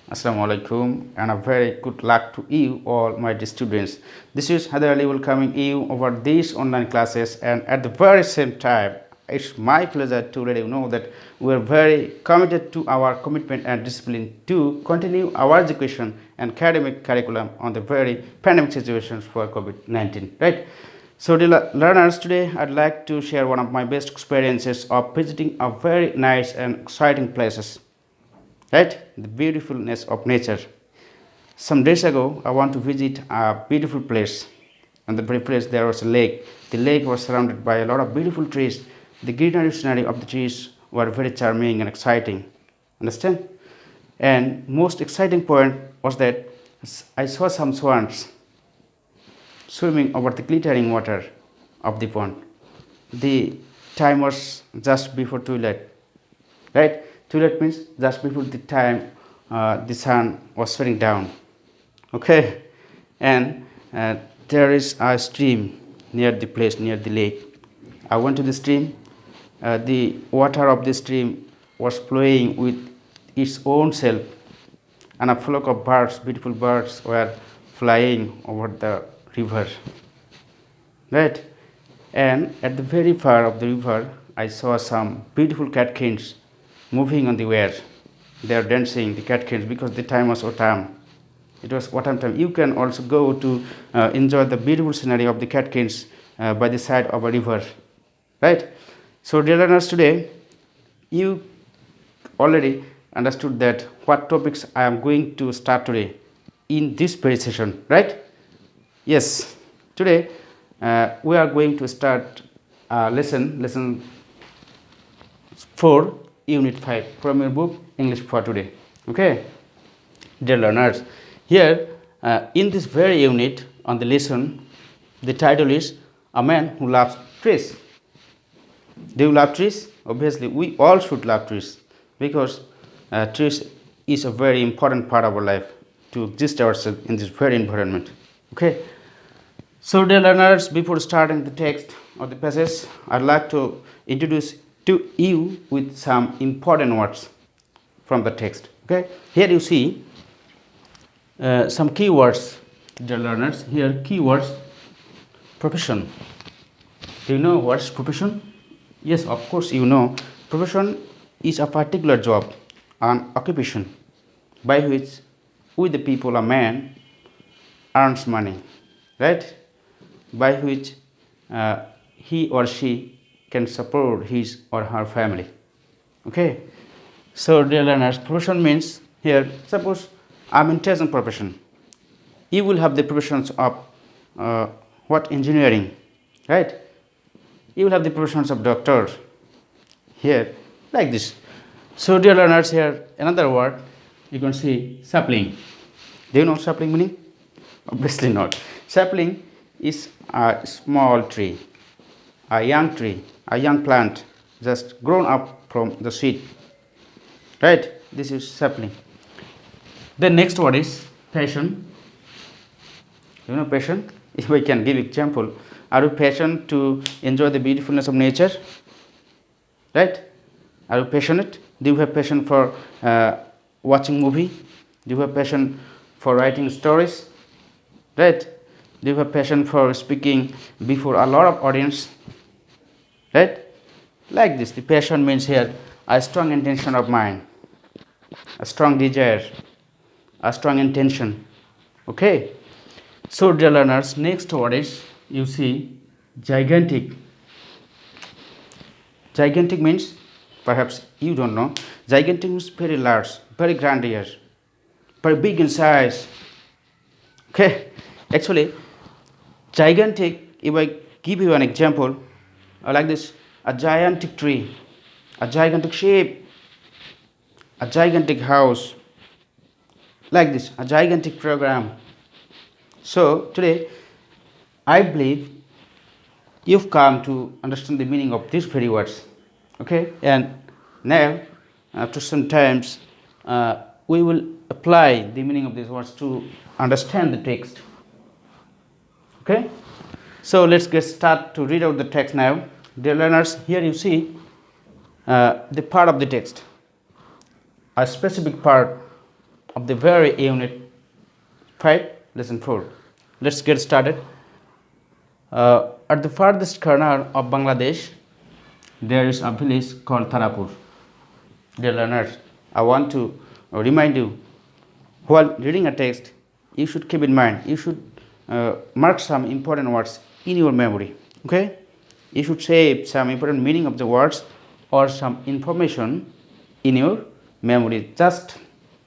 Assalamu alaikum and a very good luck to you all my dear students. This is Haydar Ali welcoming you over these online classes, and at the very same time it's my pleasure to let you know that we are very committed to our commitment and discipline to continue our education and academic curriculum on the very pandemic situations for COVID-19, right? So dear learners, today I'd like to share one of my best experiences of visiting a very nice and exciting places, right? The beautifulness of nature. Some days ago I want to visit a beautiful place. On the very place there was a lake. The lake was surrounded by a lot of beautiful trees. The greenery scenery of the trees were very charming and exciting, understand? And most exciting point was that I saw some swans swimming over the glittering water of the pond. The time was just before twilight, right? Twilight means just before the time the sun was setting down, okay? And there is a stream near the place, near the lake. I went to the stream. The water of the stream was flowing with its own self, and a flock of birds, beautiful birds, were flying over the river, right? And at the very far of the river I saw some beautiful catkins moving on the air. They are dancing, the catkins, because the time was autumn. It was autumn time. You can also go to enjoy the beautiful scenery of the catkins by the side of a river, right? So dear learners, today you already understood that what topics I am going to start today in this very session, right? Yes, today we are going to start lesson 4, unit 5 from your book English for Today. Okay, dear learners, here in this very unit on the lesson, the title is A Man Who Loves Trees. Do you love trees? Obviously we all should love trees, because trees is a very important part of our life to exist ourselves in this very environment. Okay, so dear learners, before starting the text or the passage, I'd like to introduce to you with some important words from the text. Okay, here you see some keywords, dear learners. Here keywords: profession. Do you know what's profession? Yes, of course you know. Profession is a particular job, an occupation by which we the people, a man, earns money, right? By which he or she can support his or her family. Okay, so dear learners, profession means here, suppose I'm in teaching profession. You will have the professions of what, engineering, right? You will have the professions of doctor here, like this. So dear learners, here another word you can see: sapling. Do you know sapling meaning? Obviously not. Sapling is a small tree, a young tree, a young plant just grown up from the seed, right? This is sapling. The next word is passion. You know passion? If I can give example, are you passionate to enjoy the beautifulness of nature, right? Are you passionate? Do you have passion for watching movie? Do you have passion for writing stories, right? Do you have passion for speaking before a lot of audience, right? Like this, the passion means here a strong intention of mind, a strong desire, a strong intention. Okay, so dear learners, next word is, you see, gigantic. Gigantic means, perhaps you don't know, gigantic means very large, very grandeur, very big in size. Okay, actually gigantic, if I give you an example like this: a gigantic tree, a gigantic shape, a gigantic house, like this, a gigantic program. So today I believe you've come to understand the meaning of these very words. Okay, and now after some times we will apply the meaning of these words to understand the text. Okay, so let's get start to read out the text now. Dear learners, here you see the part of the text, a specific part of the very unit 5, lesson 4. Let's get started. At the farthest corner of Bangladesh, there is a village called Tarapur. Dear learners, I want to remind you, while reading a text, you should keep in mind, you should mark some important words in your memory. Okay? You should save some important meaning of the words or some information in your memory just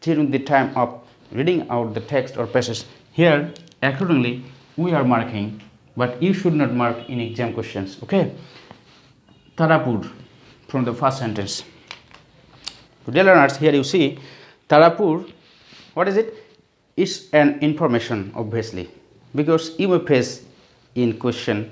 during the time of reading out the text or passage. Here, accordingly, we are marking, but you should not mark in exam questions. Okay? Tarapur, from the first sentence. Dear learners, here you see Tarapur. What is it? It's an information, obviously, because you may face in question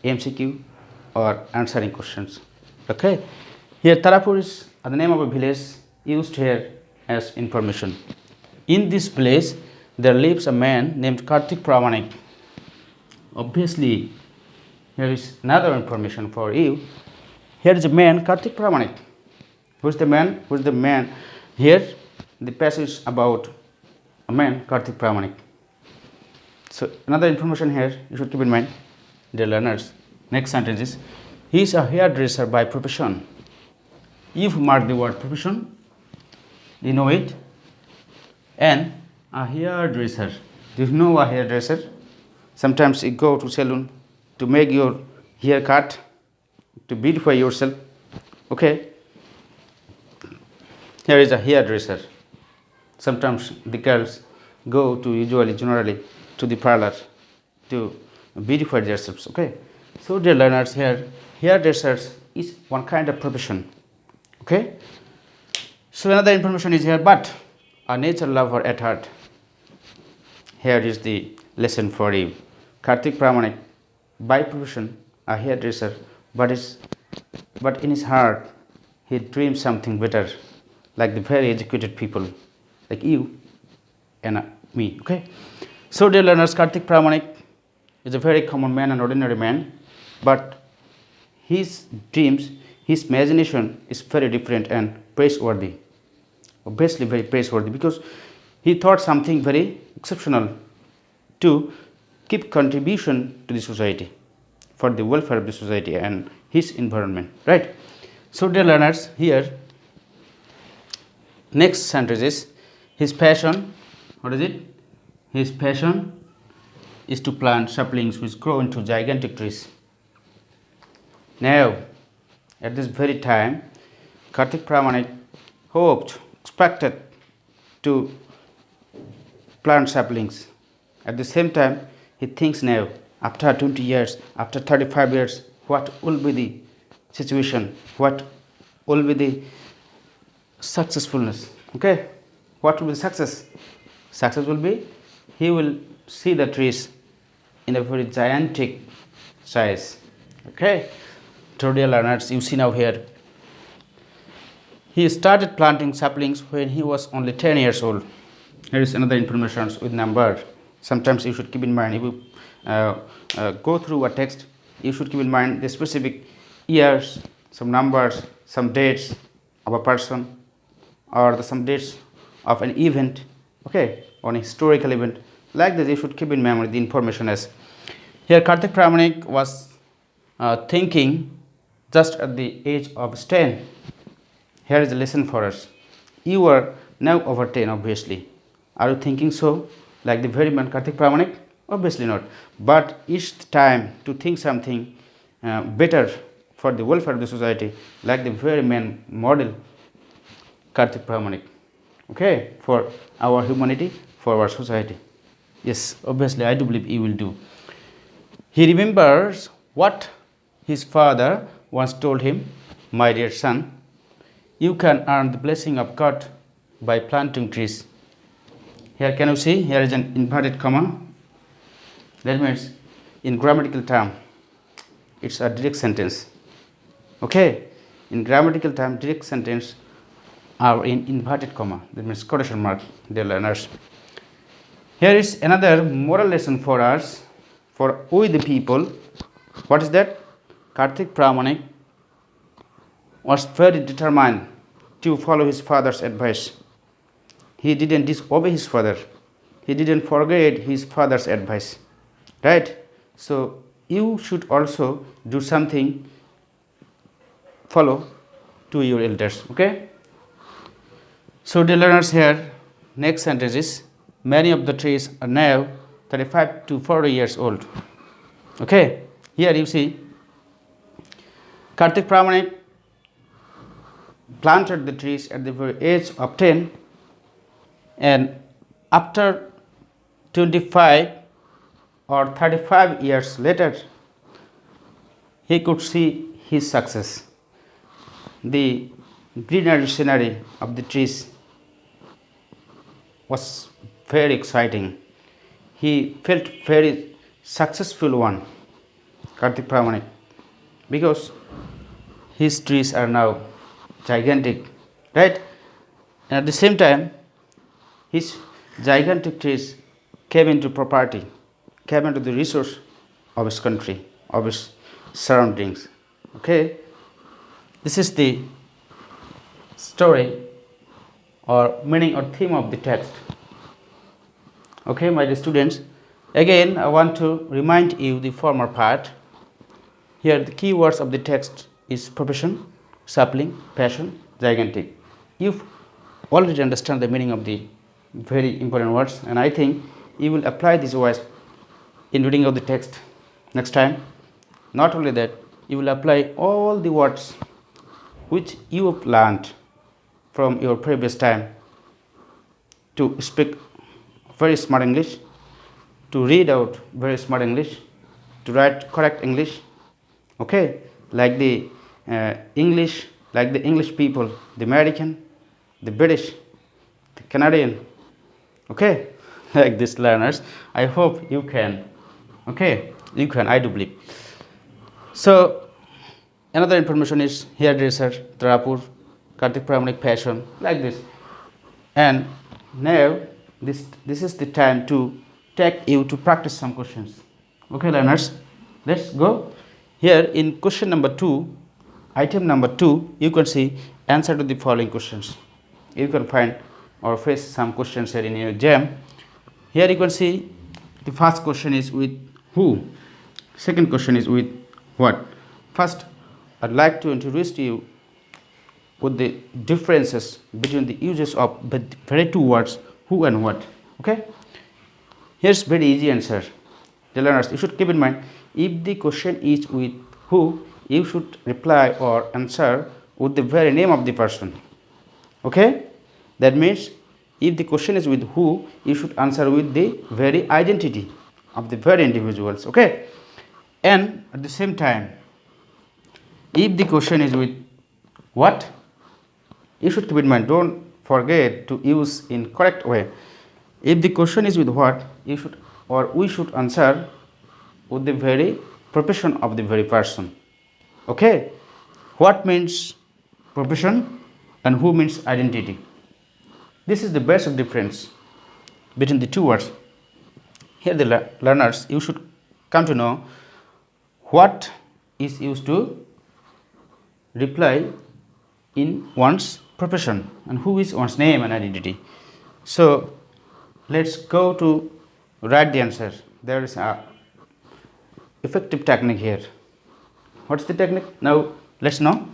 MCQ or answering questions. Okay, here Tarapur is the name of a village used here as information. In this place, there lives a man named Kartik Pramanik. Obviously, here is another information for you. Here is a man, Kartik Pramanik. Who is the man? Who is the man? Here, the passage about a man, Kartik Pramanik. So, another information here you should keep in mind, dear learners. Next sentence is, he is a hairdresser by profession. If you mark the word profession, you know it. And a hairdresser. Do you know a hairdresser? Sometimes you go to salon to make your hair cut, to beautify yourself. Okay. Here is a hairdresser. Sometimes the girls go to generally to the parlor to beautify themselves. Okay. So dear learners, here hairdressers is one kind of profession. Okay. So another information is here, but a nature lover at heart. Here is the lesson for you. Kartik Pramanik, by profession a hairdresser, but in his heart he dreams something better, like the very educated people, like you and me. Okay. So dear learners, Kartik Pramanik is a very common man, an ordinary man, but his dreams, his imagination is very different and praiseworthy. Obviously very praiseworthy, because he thought something very exceptional to give contribution to the society, for the welfare of the society and his environment, right? So dear learners, here next sentence is, his passion, what is it? His passion is to plant saplings which grow into gigantic trees. Now, at this very time, Kartik Pramanik hoped, expected to plant saplings. At the same time, he thinks now, after 20 years, after 35 years, what will be the situation? What will be the successfulness? Okay, what will be success? Success will be, he will see the trees in a very gigantic size. Okay, so dear learners, you see now here, he started planting saplings when he was only 10 years old. Here is another information with number. Sometimes you should keep in mind, if you go through a text, you should keep in mind the specific years, some numbers, some dates of a person, or some dates of an event, okay, or an historical event. Like this, you should keep in memory the information as. Here Kartik Pramanik was thinking just at the age of 10. Here is a lesson for us. You are now over 10, obviously. Are you thinking so? Like the very man Kartik Pramanik? Obviously not. But it's time to think something better for the welfare of the society, like the very man model Kartik Pramanik. Okay, for our humanity, for our society. Yes, obviously I do believe he will do. He remembers what his father once told him, my dear son, you can earn the blessing of God by planting trees. Here can you see, here is an inverted comma. That means in grammatical term, it's a direct sentence. Okay, in grammatical term, direct sentence are in inverted comma. That means quotation mark, dear learners. Here is another moral lesson for us, for we the people. What is that? Kartik Pramanik was very determined to follow his father's advice. he didn't disobey his father. He didn't forget his father's advice, right? So you should also do something, follow to your elders. Okay. So dear learners, here next sentence is, many of the trees are now 35 to 40 years old. Okay. Here you see Kartik Pramanik planted the trees at the very age of 10, and after 25 or 35 years later, he could see his success. The greenery scenery of the trees was very exciting. He felt very successful one, Kartik Pramanik, because his trees are now gigantic, right? And at the same time, his gigantic trees came into property, came into the resource of his country, of his surroundings. Okay, this is the story or meaning or theme of the text. Okay, my dear students, again I want to remind you the former part. Here the key words of the text is profession, sapling, passion, gigantic. You already understand the meaning of the very important words, and I think you will apply these words in reading of the text next time. Not only that, you will apply all the words which you have learned from your previous time to speak very smart English, to read out very smart English, to write correct English. Okay, like the English, like the English people, the American, the British, the Canadian. Okay, like these learners. I hope you can. Okay, you can. I do believe. So another information is hairdresser, Tarapur, Kartik Pramanik, passion, like this. And now this is the time to take you to practice some questions. Okay, learners, let's go. Here in question number 2, item number 2, you can see answer to the following questions. You can find or face some questions here in your exam. Here you can see the first question is with who, second question is with what. First, I'd like to introduce to you with the differences between the uses of the very two words who and what. Okay, here's very easy answer. The learners, you should keep in mind, if the question is with who, you should reply or answer with the very name of the person. Okay, that means if the question is with who, you should answer with the very identity of the very individuals. Okay, and at the same time, if the question is with what, you should keep in mind, don't forget to use in correct way. If the question is with what, you should or we should answer with the very profession of the very person. Okay, what means profession and who means identity. This is the basic difference between the two words. Here the learners, you should come to know what is used to reply in one's profession and who is one's name and identity. So let's go to write the answer. There is a effective technique here. What's the technique? Now let's know.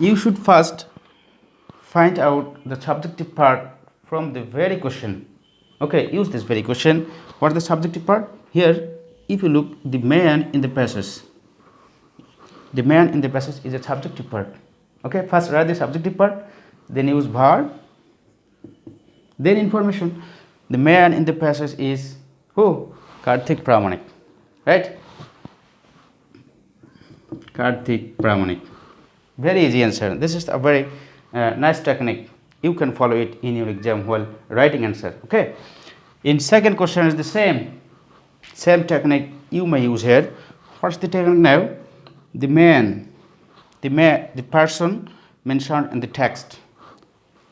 You should first find out the subjective part from the very question. Okay, use this very question. What is the subjective part? Here, if you look, the man in the passage. The man in the passage is a subjective part. Okay, first write the subjective part, then use verb, then information. The man in the passage is who? Kartik Pramanik. Right? Kartik Pramanik. Very easy answer. This is a very nice technique. You can follow it in your exam while writing answer. Okay. In second question is the same technique you may use here. What's the technique now? The person mentioned in the text.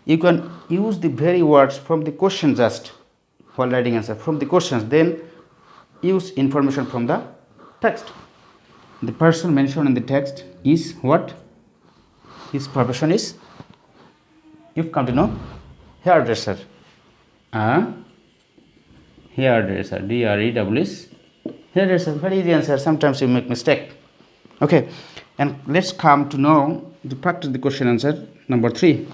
You can use the very words from the question just while writing answer from the questions, then use information from the text. The person mentioned in the text is what? His profession is, you've come to know, hairdresser. A hairdresser, D-R-E-S-S, hairdresser. Very easy answer. Sometimes you make mistake. Okay, and let's come to know to practice the question answer number 3.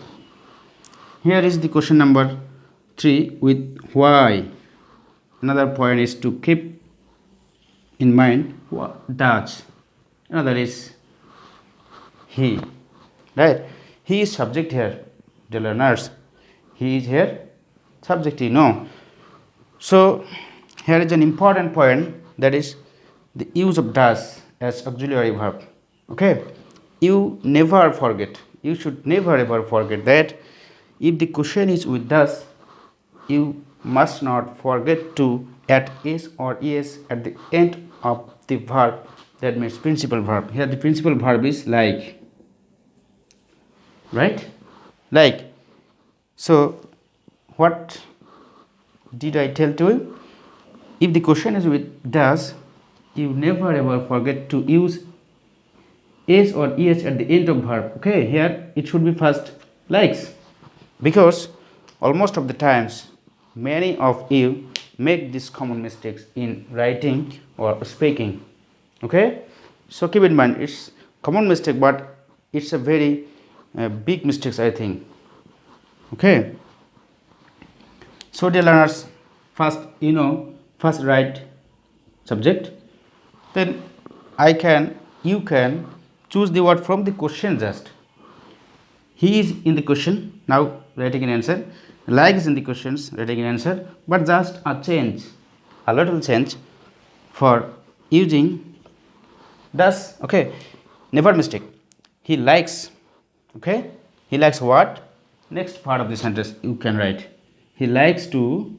Here is the question number 3 with why. Another point is to keep in mind what does. Another is he. Right? He is subject here, the learners. He is here subject. No. So here is an important point, that is the use of does as auxiliary verb. Okay, you never forget, you should never ever forget that if the question is with does, you must not forget to add is or es at the end of the verb. That means principal verb. Here the principal verb is like, right? Like. So what did I tell to you? If the question is with does, you never ever forget to use is or es at the end of verb. Okay, here it should be first likes, because almost of the times many of you make these common mistakes in writing or speaking. Okay, so keep in mind it's common mistake, but it's a very big mistakes, I think. Okay, so dear learners, first first write subject, then you can choose the word from the question. Just he is in the question, now writing an answer. Like is in the questions, writing an answer, but just a change, a little change for using does. Okay, never mistake. He likes. Okay, he likes what? Next part of the sentence you can write. He likes to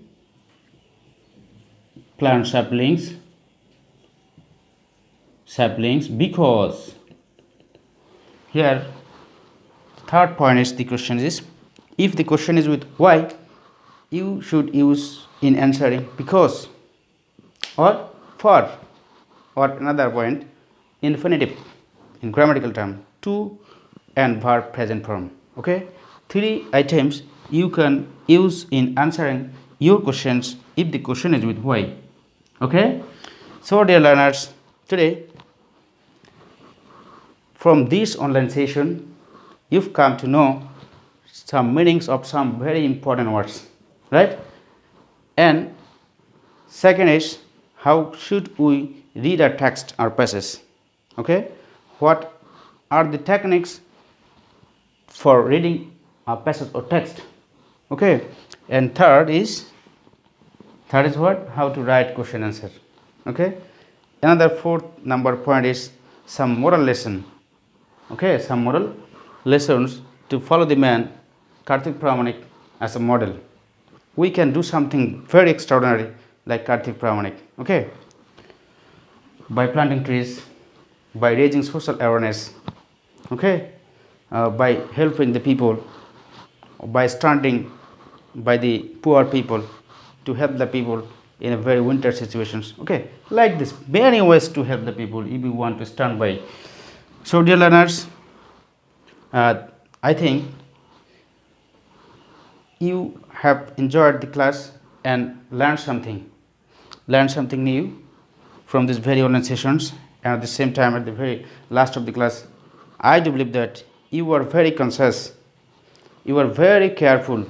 plant saplings because. Here third point is the question is, if the question is with why, you should use in answering because or for, or another point, infinitive in grammatical term, to and verb present form. Okay, 3 items you can use in answering your questions if the question is with why. Okay, so dear learners, today from this online session you've come to know some meanings of some very important words, right? And second is, how should we read a text or passage? Okay, what are the techniques for reading a passage or text? Okay, and third is what? How to write question answer. Okay, another fourth number point is some moral lesson. Okay, some moral lessons to follow the man Karthik Pramanik as a model. We can do something very extraordinary like Karthik Pramanik. Okay, by planting trees, by raising social awareness. Okay, by helping the people, by standing by the poor people, to help the people in a very winter situations. Okay, like this, many ways to help the people if you want to stand by. So dear learners, I think you have enjoyed the class and learned something new from these very online sessions, and at the same time at the very last of the class I do believe that you are very conscious, you are very careful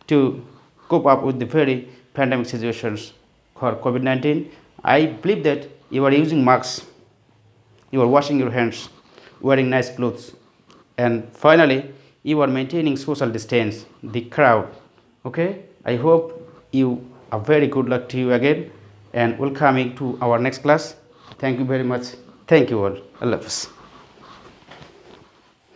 to cope up with the very pandemic situations for COVID-19. I believe that you are using masks, you are washing your hands, wearing nice clothes, and finally you are maintaining social distance, the crowd. Okay, I hope you a very good luck to you again, and welcoming to our next class. Thank you very much. Thank you all. Allah Hafiz.